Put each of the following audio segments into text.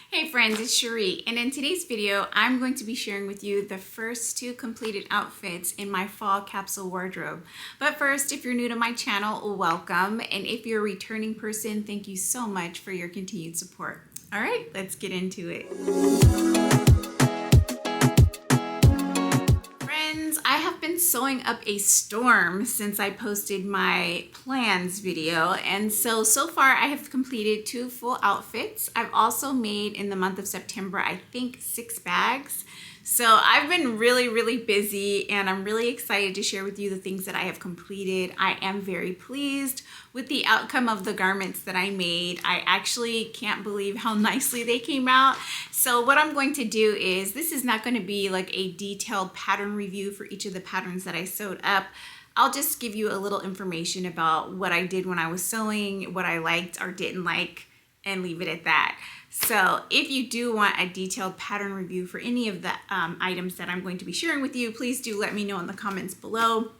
Hey friends, it's Shereé, and in today's video, I'm going to be sharing with you the first 2 completed outfits in my fall capsule wardrobe. But first, if you're new to my channel, welcome, and if you're a returning person, thank you so much for your continued support. All right, let's get into it. I have been sewing up a storm since I posted my plans video, and so far I have completed 2 full outfits. I've also made, in the month of September, I think 6 bags. So I've been really busy, and I'm really excited to share with you the things that I have completed. I am very pleased with the outcome of the garments that I made. I actually can't believe how nicely they came out. So what I'm going to do is, this is not going to be like a detailed pattern review for each of the patterns that I sewed up. I'll just give you a little information about what I did when I was sewing, what I liked or didn't like, and leave it at that. So if you do want a detailed pattern review for any of the items that I'm going to be sharing with you, please do let me know in the comments below.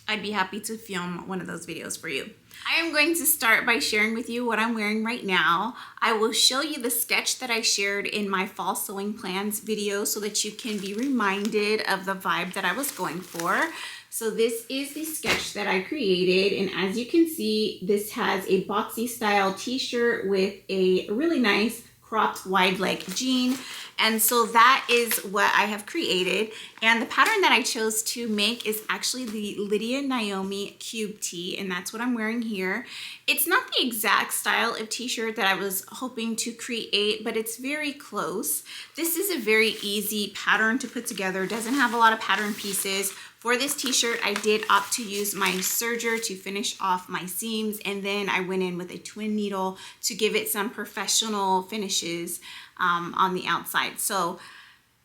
I'd be happy to film one of those videos for you. I am going to start by sharing with you what I'm wearing right now. I will show you the sketch that I shared in my fall sewing plans video so that you can be reminded of the vibe that I was going for. So this is the sketch that I created, and as you can see, this has a boxy style t-shirt with a really nice cropped wide leg jean. And so that is what I have created. And the pattern that I chose to make is actually the Lydia Naomi cube tee, and that's what I'm wearing here. It's not the exact style of t-shirt that I was hoping to create, but it's very close. This is a very easy pattern to put together. It doesn't have a lot of pattern pieces. For this t-shirt, I did opt to use my serger to finish off my seams, and then I went in with a twin needle to give it some professional finishes on the outside. So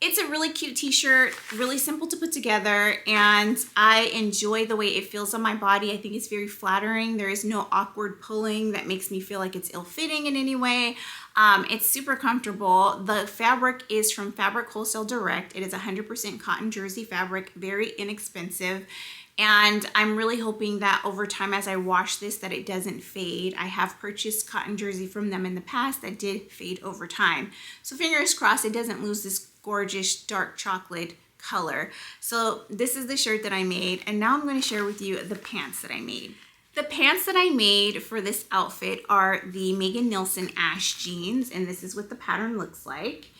it's a really cute t-shirt, really simple to put together, and I enjoy the way it feels on my body. I think it's very flattering. There is no awkward pulling that makes me feel like it's ill-fitting in any way. It's super comfortable. The fabric is from Fabric Wholesale Direct. It is 100% cotton jersey fabric, very inexpensive. And I'm really hoping that over time, as I wash this, that it doesn't fade. I have purchased cotton jersey from them in the past that did fade over time. So fingers crossed it doesn't lose this gorgeous dark chocolate color. So this is the shirt that I made, and now I'm going to share with you the pants that I made. The pants that I made for this outfit are the Nelsen Ash jeans, and this is what the pattern looks like.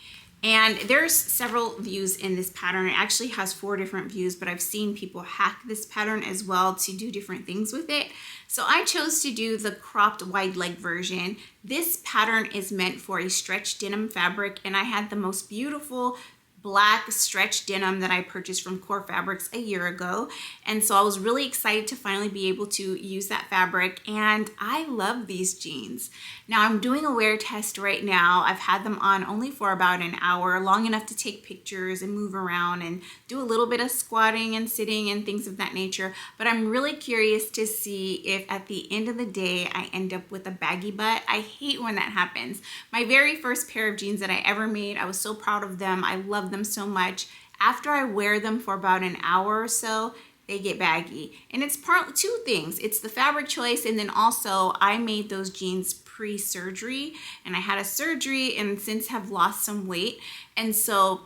And there's several views in this pattern. It actually has 4 different views, but I've seen people hack this pattern as well to do different things with it. So I chose to do the cropped wide leg version. This pattern is meant for a stretch denim fabric, and I had the most beautiful black stretch denim that I purchased from Core Fabrics a year ago. And so I was really excited to finally be able to use that fabric, and I love these jeans. Now I'm doing a wear test right now. I've had them on only for about an hour, long enough to take pictures and move around and do a little bit of squatting and sitting and things of that nature. But I'm really curious to see if at the end of the day I end up with a baggy butt. I hate when that happens. My very first pair of jeans that I ever made, I was so proud of them. I love them so much. After I wear them for about an hour or so, they get baggy. And it's partly 2 things. It's the fabric choice, and then also I made those jeans pre-surgery, and I had a surgery and since have lost some weight, and so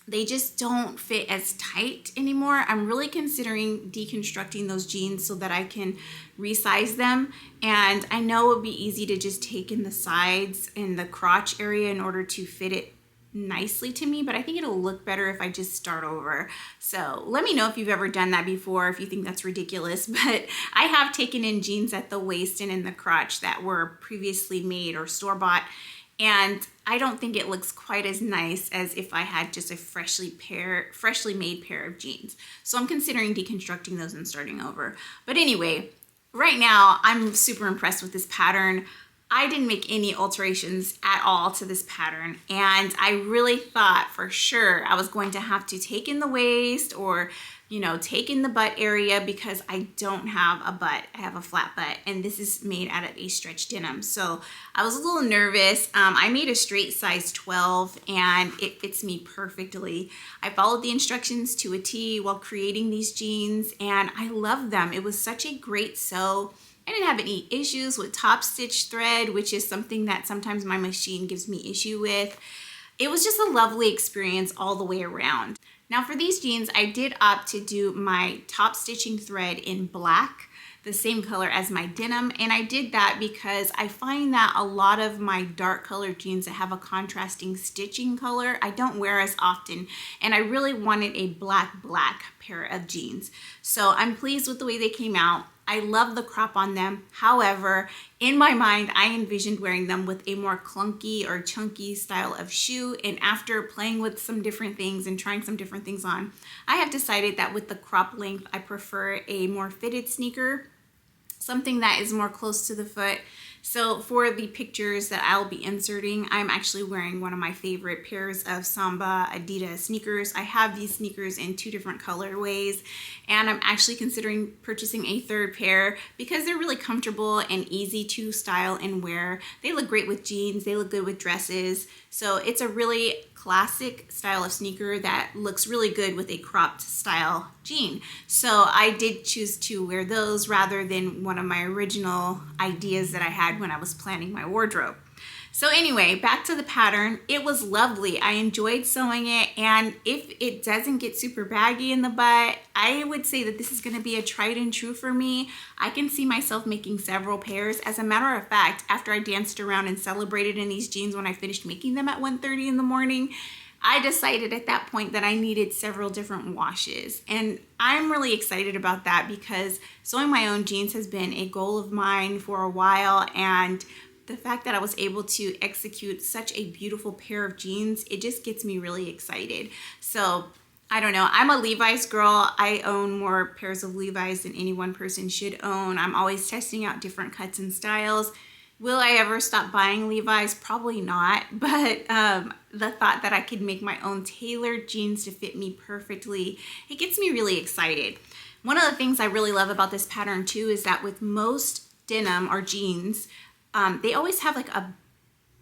they just don't fit as tight anymore. I'm really considering deconstructing those jeans so that I can resize them. And I know it would be easy to just take in the sides and the crotch area in order to fit it nicely to me, but I think it'll look better if I just start over. So let me know if you've ever done that before, if you think that's ridiculous, but I have taken in jeans at the waist and in the crotch that were previously made or store-bought, and I don't think it looks quite as nice as if I had just a freshly made pair of jeans. So I'm considering deconstructing those and starting over. But anyway, right now I'm super impressed with this pattern. I didn't make any alterations at all to this pattern, and I really thought for sure I was going to have to take in the waist or, you know, take in the butt area because I don't have a butt. I have a flat butt, and this is made out of a stretch denim. So I was a little nervous. I made a straight size 12, and it fits me perfectly. I followed the instructions to a T while creating these jeans, and I love them. It was such a great sew. I didn't have any issues with top stitch thread, which is something that sometimes my machine gives me issue with. It was just a lovely experience all the way around. Now for these jeans, I did opt to do my top stitching thread in black, the same color as my denim, and I did that because I find that a lot of my dark colored jeans that have a contrasting stitching color I don't wear as often, and I really wanted a black pair of jeans. So I'm pleased with the way they came out. I love the crop on them. However, in my mind, I envisioned wearing them with a more clunky or chunky style of shoe. And after playing with some different things and trying some different things on, I have decided that with the crop length, I prefer a more fitted sneaker, something that is more close to the foot. So for the pictures that I'll be inserting, I'm actually wearing one of my favorite pairs of Samba Adidas sneakers. I have these sneakers in 2 different colorways, and I'm actually considering purchasing a 3rd pair because they're really comfortable and easy to style and wear. They look great with jeans, they look good with dresses. So it's a really classic style of sneaker that looks really good with a cropped style jean. So I did choose to wear those rather than one of my original ideas that I had when I was planning my wardrobe. So anyway, back to the pattern. It was lovely. I enjoyed sewing it, and if it doesn't get super baggy in the butt, I would say that this is going to be a tried and true for me. I can see myself making several pairs. As a matter of fact, after I danced around and celebrated in these jeans when I finished making them at 1:30 in the morning, I decided at that point that I needed several different washes. And I'm really excited about that because sewing my own jeans has been a goal of mine for a while, and the fact that I was able to execute such a beautiful pair of jeans, it just gets me really excited. So I don't know, I'm a Levi's girl. I own more pairs of Levi's than any one person should own. I'm always testing out different cuts and styles. Will I ever stop buying Levi's? Probably not, but the thought that I could make my own tailored jeans to fit me perfectly, it gets me really excited. One of the things I really love about this pattern too is that with most denim or jeans, they always have like a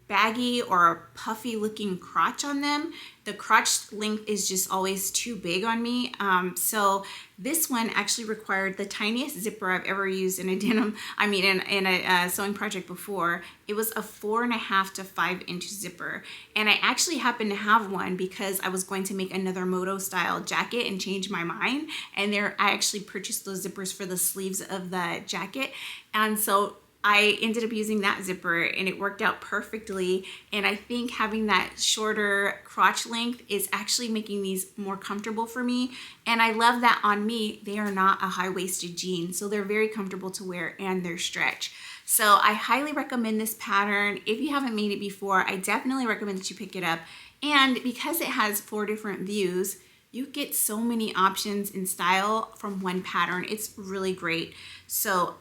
baggy or a puffy looking crotch on them. The crotch length is just always too big on me. So this one actually required the tiniest zipper I've ever used in a denim, in a sewing project before. It was a 4.5 to 5 inch zipper. And I actually happened to have one because I was going to make another moto style jacket and change my mind. And I actually purchased those zippers for the sleeves of the jacket. And so I ended up using that zipper and it worked out perfectly. And I think having that shorter crotch length is actually making these more comfortable for me. And I love that on me, they are not a high-waisted jean. So they're very comfortable to wear and they're stretch. So I highly recommend this pattern. If you haven't made it before, I definitely recommend that you pick it up. And because it has 4 different views, you get so many options in style from one pattern. It's really great. So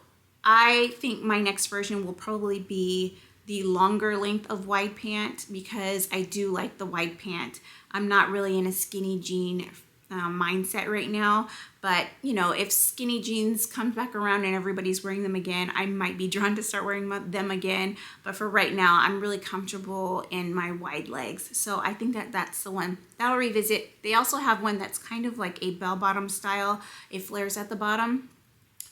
I think my next version will probably be the longer length of wide pant because I do like the wide pant. I'm not really in a skinny jean mindset right now, but you know, if skinny jeans comes back around and everybody's wearing them again, I might be drawn to start wearing them again. But for right now, I'm really comfortable in my wide legs. So I think that that's the one that I'll revisit. They also have one that's kind of like a bell-bottom style. It flares at the bottom.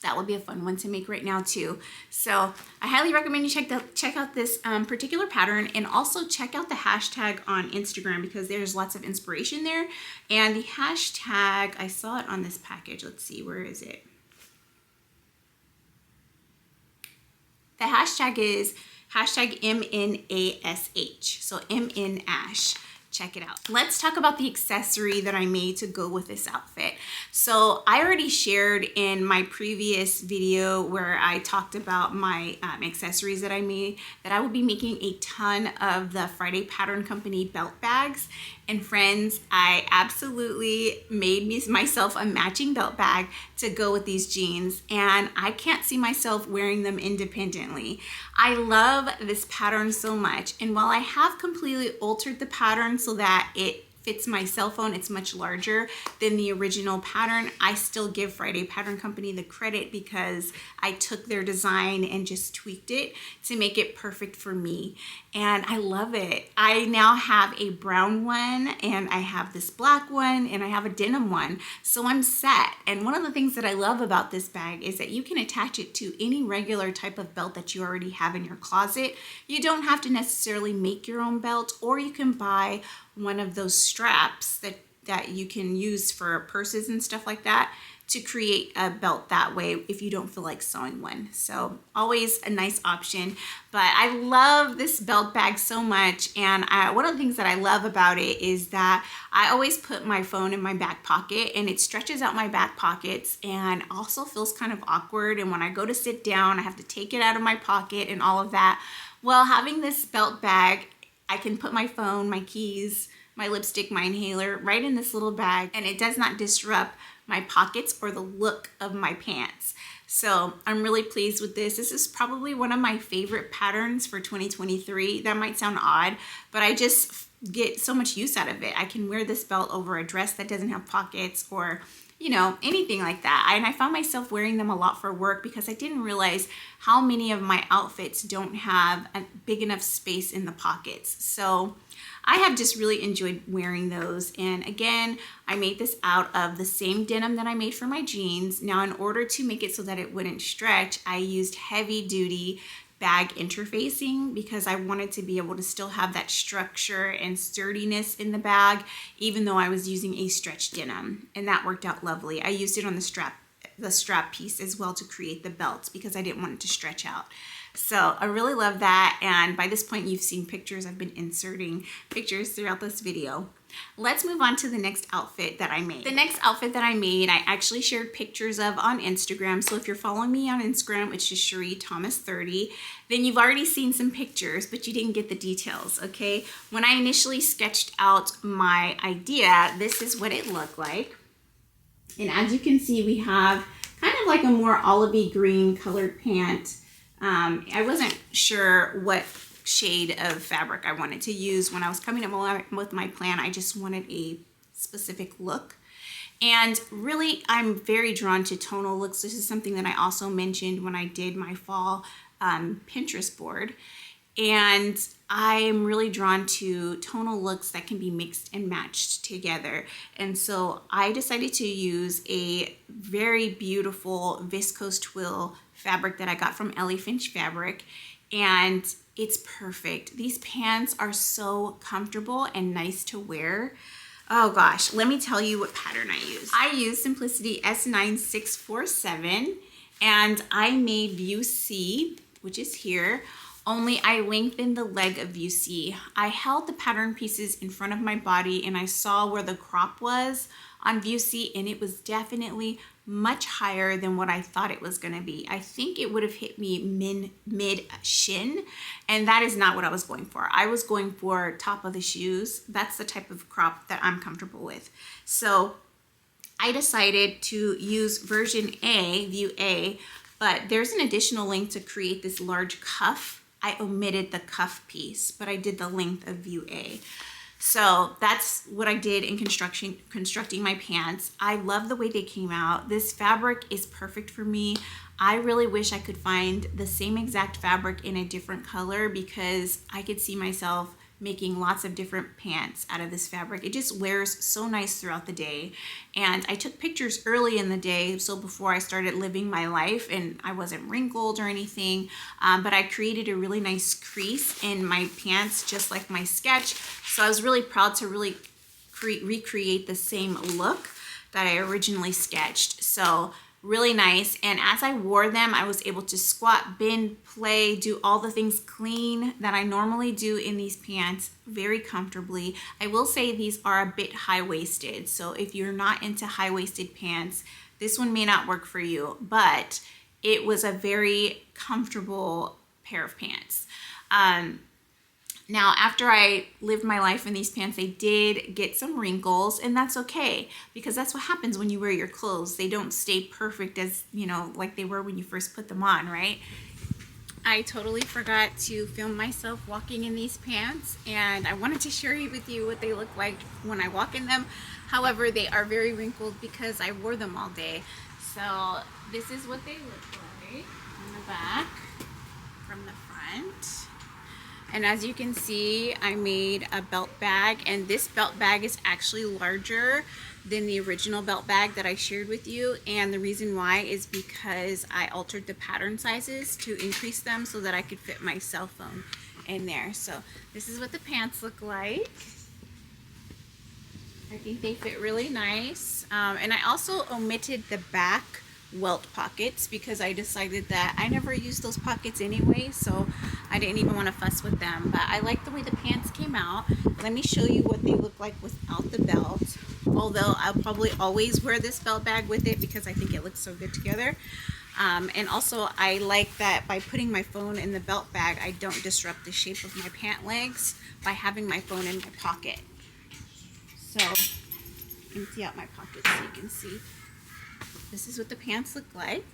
That would be a fun one to make right now too. So I highly recommend you check out this particular pattern, and also check out the hashtag on Instagram because there's lots of inspiration there. And the hashtag, I saw it on this package. Let's see, where is it? The hashtag is hashtag MNASH. So MNASH. Check it out. Let's talk about the accessory that I made to go with this outfit. So I already shared in my previous video where I talked about my accessories that I made, that I would be making a ton of the Friday Pattern Company belt bags. And friends, I absolutely made myself a matching belt bag to go with these jeans, and I can't see myself wearing them independently. I love this pattern so much, and while I have completely altered the pattern so that it fits my cell phone. It's much larger than the original pattern. I still give Friday Pattern Company the credit because I took their design and just tweaked it to make it perfect for me. And I love it. I now have a brown one, and I have this black one, and I have a denim one. So I'm set. And one of the things that I love about this bag is that you can attach it to any regular type of belt that you already have in your closet. You don't have to necessarily make your own belt, or you can buy one of those straps that you can use for purses and stuff like that to create a belt that way if you don't feel like sewing one. So always a nice option. But I love this belt bag so much, and one of the things that I love about it is that I always put my phone in my back pocket, and it stretches out my back pockets and also feels kind of awkward, and when I go to sit down I have to take it out of my pocket and all of that. Well, having this belt bag, I can put my phone, my keys, my lipstick, my inhaler right in this little bag, and it does not disrupt my pockets or the look of my pants. So I'm really pleased with this. This is probably one of my favorite patterns for 2023. That might sound odd, but I just get so much use out of it. I can wear this belt over a dress that doesn't have pockets, or anything like that. And I found myself wearing them a lot for work because I didn't realize how many of my outfits don't have a big enough space in the pockets. So I have just really enjoyed wearing those. And again, I made this out of the same denim that I made for my jeans. Now, in order to make it so that it wouldn't stretch, I used heavy duty bag interfacing because I wanted to be able to still have that structure and sturdiness in the bag, even though I was using a stretch denim, and that worked out lovely. I used it on the strap piece as well to create the belt because I didn't want it to stretch out. So I really love that, and by this point you've seen pictures. I've been inserting pictures throughout this video. Let's move on to the next outfit that I made. The next outfit that I made, I actually shared pictures of on Instagram. So if you're following me on Instagram, it's just Shereé Thomas 30. Then you've already seen some pictures, but you didn't get the details, okay? When I initially sketched out my idea, this is what it looked like. And as you can see, we have kind of like a more olivey green colored pant. I wasn't sure what shade of fabric I wanted to use when I was coming up with my plan. I just wanted a specific look. And really, I'm very drawn to tonal looks. This is something that I also mentioned when I did my fall Pinterest board. And I am really drawn to tonal looks that can be mixed and matched together. And so I decided to use a very beautiful viscose twill fabric that I got from Ellie Finch Fabric, and it's perfect. These pants are so comfortable and nice to wear. Oh gosh, let me tell you what pattern I used. I used Simplicity S9647, and I made view C, which is here, only I lengthened the leg of view C. I held the pattern pieces in front of my body, and I saw where the crop was on view C, and it was definitely much higher than what I thought it was gonna be. I think it would have hit me mid shin, and that is not what I was going for. I was going for top of the shoes. That's the type of crop that I'm comfortable with. So I decided to use version A, view A, but there's an additional length to create this large cuff. I omitted the cuff piece, but I did the length of view A. So that's what I did in constructing my pants. I love the way they came out. This fabric is perfect for me. I really wish I could find the same exact fabric in a different color because I could see myself making lots of different pants out of this fabric. It just wears so nice throughout the day. And I took pictures early in the day, so before I started living my life, and I wasn't wrinkled or anything, but I created a really nice crease in my pants, just like my sketch. So I was really proud to really recreate the same look that I originally sketched. So really nice. And as I wore them, I was able to squat, bend, play, do all the things clean that I normally do in these pants very comfortably. I will say these are a bit high-waisted, so if you're not into high-waisted pants, this one may not work for you, but it was a very comfortable pair of pants. Now, after I lived my life in these pants, they did get some wrinkles, and that's okay, because that's what happens when you wear your clothes. They don't stay perfect as, like they were when you first put them on, right? I totally forgot to film myself walking in these pants, and I wanted to share with you what they look like when I walk in them. However, they are very wrinkled because I wore them all day. So this is what they look like on the back from the front. And as you can see, I made a belt bag, and this belt bag is actually larger than the original belt bag that I shared with you. And the reason why is because I altered the pattern sizes to increase them so that I could fit my cell phone in there. So this is what the pants look like. I think they fit really nice. And I also omitted the back welt pockets because I decided that I never used those pockets anyway, so I didn't even want to fuss with them. But I like the way the pants came out. Let me show you what they look like without the belt, although I'll probably always wear this belt bag with it because I think it looks so good together. And also I like that by putting my phone in the belt bag, I don't disrupt the shape of my pant legs by having my phone in my pocket. So empty out my pocket so you can see. This is what the pants look like.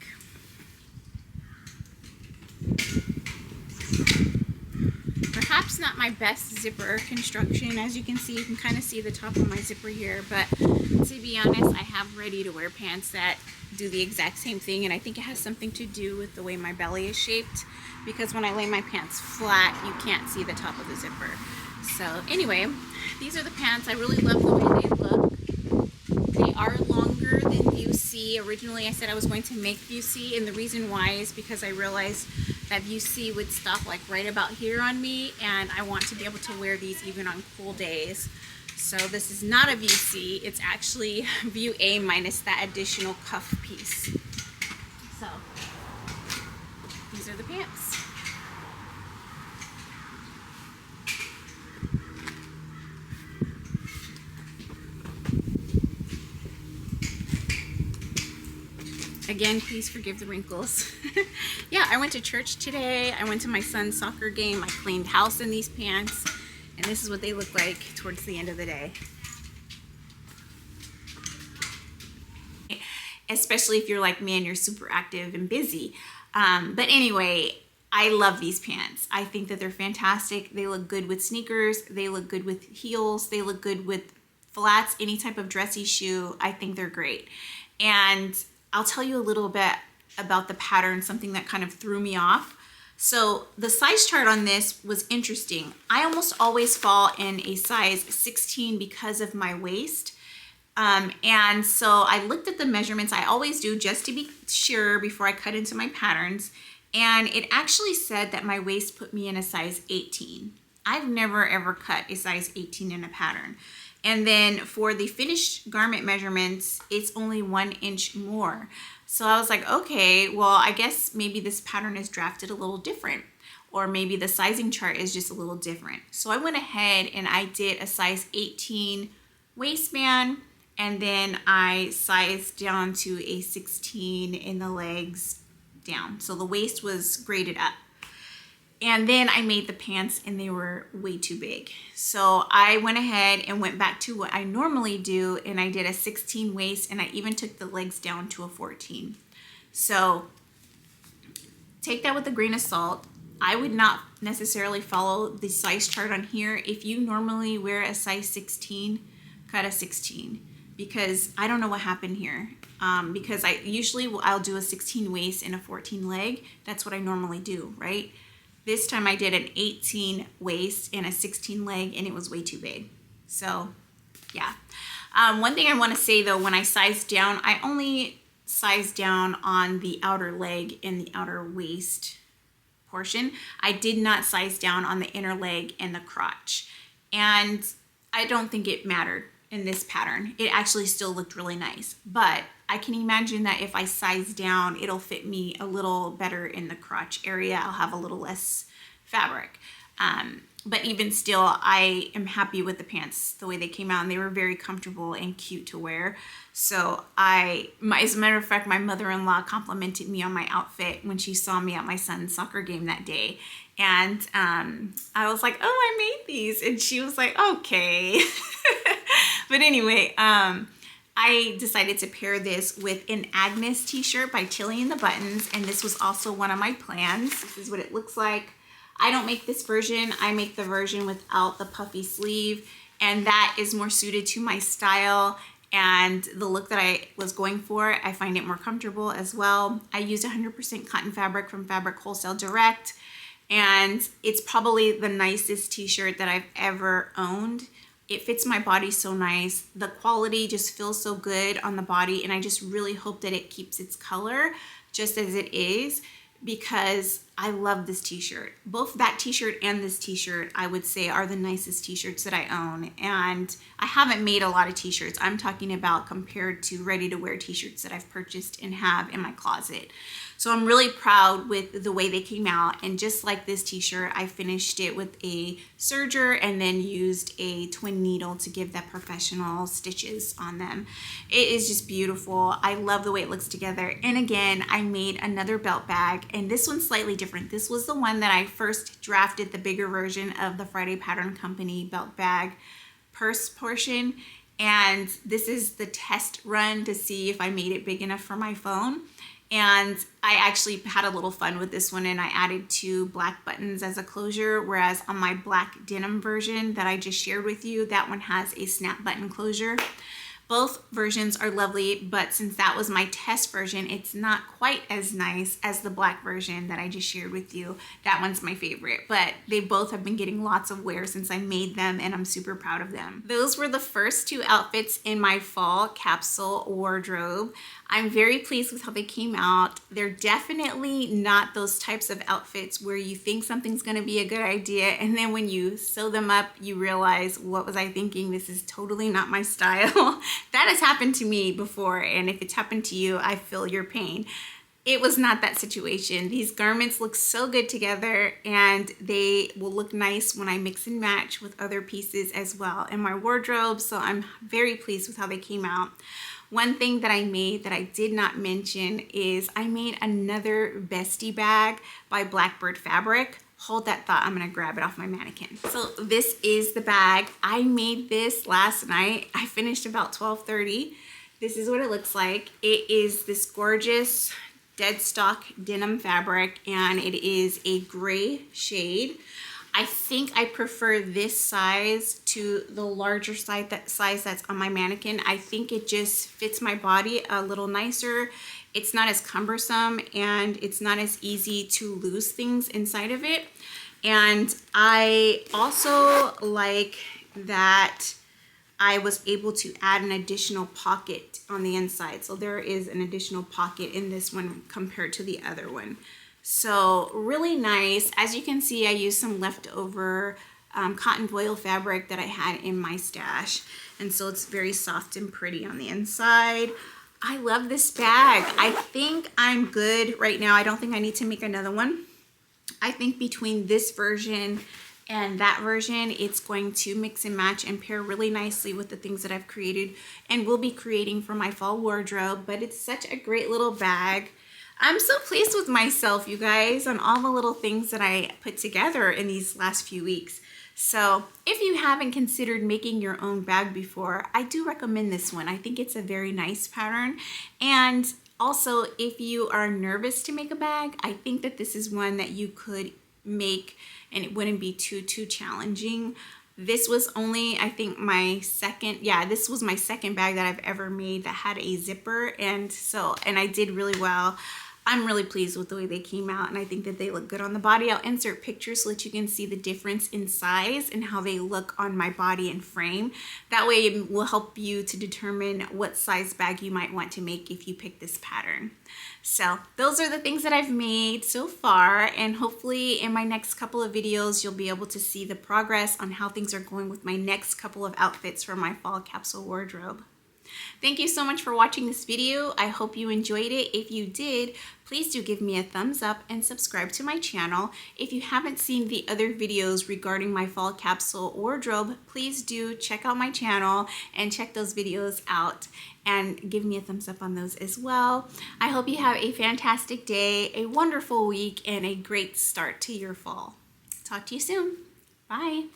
Perhaps not my best zipper construction. As you can see, you can kind of see the top of my zipper here, but to be honest, I have ready to wear pants that do the exact same thing, and I think it has something to do with the way my belly is shaped, because when I lay my pants flat, you can't see the top of the zipper. So anyway, these are the pants. I really love the way they look. They are longer than view C. Originally I said I was going to make view C, and the reason why is because I realized that view C would stop like right about here on me, and I want to be able to wear these even on cool days. So this is not a view C, it's actually view A minus that additional cuff piece. So these are the pants. Again, please forgive the wrinkles. Yeah, I went to church today. I went to my son's soccer game. I cleaned house in these pants. And this is what they look like towards the end of the day. Especially if you're like me and you're super active and busy. But anyway, I love these pants. I think that they're fantastic. They look good with sneakers. They look good with heels. They look good with flats, any type of dressy shoe. I think they're great. And I'll tell you a little bit about the pattern, something that kind of threw me off. So the size chart on this was interesting. I almost always fall in a size 16 because of my waist. And so I looked at the measurements, I always do just to be sure before I cut into my patterns. And it actually said that my waist put me in a size 18. I've never ever cut a size 18 in a pattern. And then for the finished garment measurements, it's only 1 inch more. So I was like, okay, well, I guess maybe this pattern is drafted a little different, or maybe the sizing chart is just a little different. So I went ahead and I did a size 18 waistband, and then I sized down to a 16 in the legs down. So the waist was graded up. And then I made the pants and they were way too big. So I went ahead and went back to what I normally do, and I did a 16 waist, and I even took the legs down to a 14. So take that with a grain of salt. I would not necessarily follow the size chart on here. If you normally wear a size 16, cut a 16, because I don't know what happened here. Because I'll do a 16 waist and a 14 leg. That's what I normally do, right? This time I did an 18 waist and a 16 leg, and it was way too big. So yeah. One thing I want to say though, when I sized down, I only sized down on the outer leg and the outer waist portion. I did not size down on the inner leg and the crotch. And I don't think it mattered in this pattern. It actually still looked really nice, but I can imagine that if I size down, it'll fit me a little better in the crotch area. I'll have a little less fabric. But even still, I am happy with the pants, the way they came out, and they were very comfortable and cute to wear. So as a matter of fact, my mother-in-law complimented me on my outfit when she saw me at my son's soccer game that day. And I was like, oh, I made these. And she was like, okay. But anyway, I decided to pair this with an Agnes t-shirt by Chili and the Buttons, and this was also one of my plans. This is what it looks like. I don't make this version. I make the version without the puffy sleeve, and that is more suited to my style and the look that I was going for. I find it more comfortable as well. I used 100% cotton fabric from Fabric Wholesale Direct, and it's probably the nicest t-shirt that I've ever owned. It fits my body so nice. The quality just feels so good on the body, and I just really hope that it keeps its color just as it is, because I love this t-shirt. Both that t-shirt and this t-shirt, I would say, are the nicest t-shirts that I own. And I haven't made a lot of t-shirts. I'm talking about compared to ready-to-wear t-shirts that I've purchased and have in my closet. So I'm really proud with the way they came out. And just like this t-shirt, I finished it with a serger and then used a twin needle to give that professional stitches on them. It is just beautiful. I love the way it looks together. And again, I made another belt bag, and this one's slightly different. This was the one that I first drafted, the bigger version of the Friday Pattern Company belt bag purse portion. And this is the test run to see if I made it big enough for my phone. And I actually had a little fun with this one, and I added 2 black buttons as a closure, whereas on my black denim version that I just shared with you, that one has a snap button closure. Both versions are lovely, but since that was my test version, it's not quite as nice as the black version that I just shared with you. That one's my favorite, but they both have been getting lots of wear since I made them, and I'm super proud of them. Those were the first 2 outfits in my fall capsule wardrobe. I'm very pleased with how they came out. They're definitely not those types of outfits where you think something's gonna be a good idea, and then when you sew them up, you realize, what was I thinking? This is totally not my style. That has happened to me before, and if it's happened to you, I feel your pain. It was not that situation. These garments look so good together, and they will look nice when I mix and match with other pieces as well in my wardrobe, so I'm very pleased with how they came out. One thing that I made that I did not mention is I made another Bestie bag by Blackbird fabric. Hold that thought, I'm gonna grab it off my mannequin. So this is the bag. I made this last night. I finished about 12:30. This is what it looks like. It is this gorgeous dead stock denim fabric, and it is a gray shade. I think I prefer this size to the larger size that's on my mannequin. I think it just fits my body a little nicer. It's not as cumbersome, and it's not as easy to lose things inside of it. And I also like that I was able to add an additional pocket on the inside. So there is an additional pocket in this one compared to the other one. So really nice. As you can see, I used some leftover cotton voile fabric that I had in my stash. And so it's very soft and pretty on the inside. I love this bag. I think I'm good right now. I don't think I need to make another one. I think between this version and that version, it's going to mix and match and pair really nicely with the things that I've created and will be creating for my fall wardrobe. But it's such a great little bag. I'm so pleased with myself, you guys, on all the little things that I put together in these last few weeks. So if you haven't considered making your own bag before, I do recommend this one. I think it's a very nice pattern. And also, if you are nervous to make a bag, I think that this is one that you could make and it wouldn't be too challenging. This was only, I think, this was my second bag that I've ever made that had a zipper, and I did really well. I'm really pleased with the way they came out, and I think that they look good on the body. I'll insert pictures so that you can see the difference in size and how they look on my body and frame. That way it will help you to determine what size bag you might want to make if you pick this pattern. So those are the things that I've made so far, and hopefully in my next couple of videos you'll be able to see the progress on how things are going with my next couple of outfits for my fall capsule wardrobe. Thank you so much for watching this video. I hope you enjoyed it. If you did, please do give me a thumbs up and subscribe to my channel. If you haven't seen the other videos regarding my fall capsule wardrobe, please do check out my channel and check those videos out and give me a thumbs up on those as well. I hope you have a fantastic day, a wonderful week, and a great start to your fall. Talk to you soon. Bye.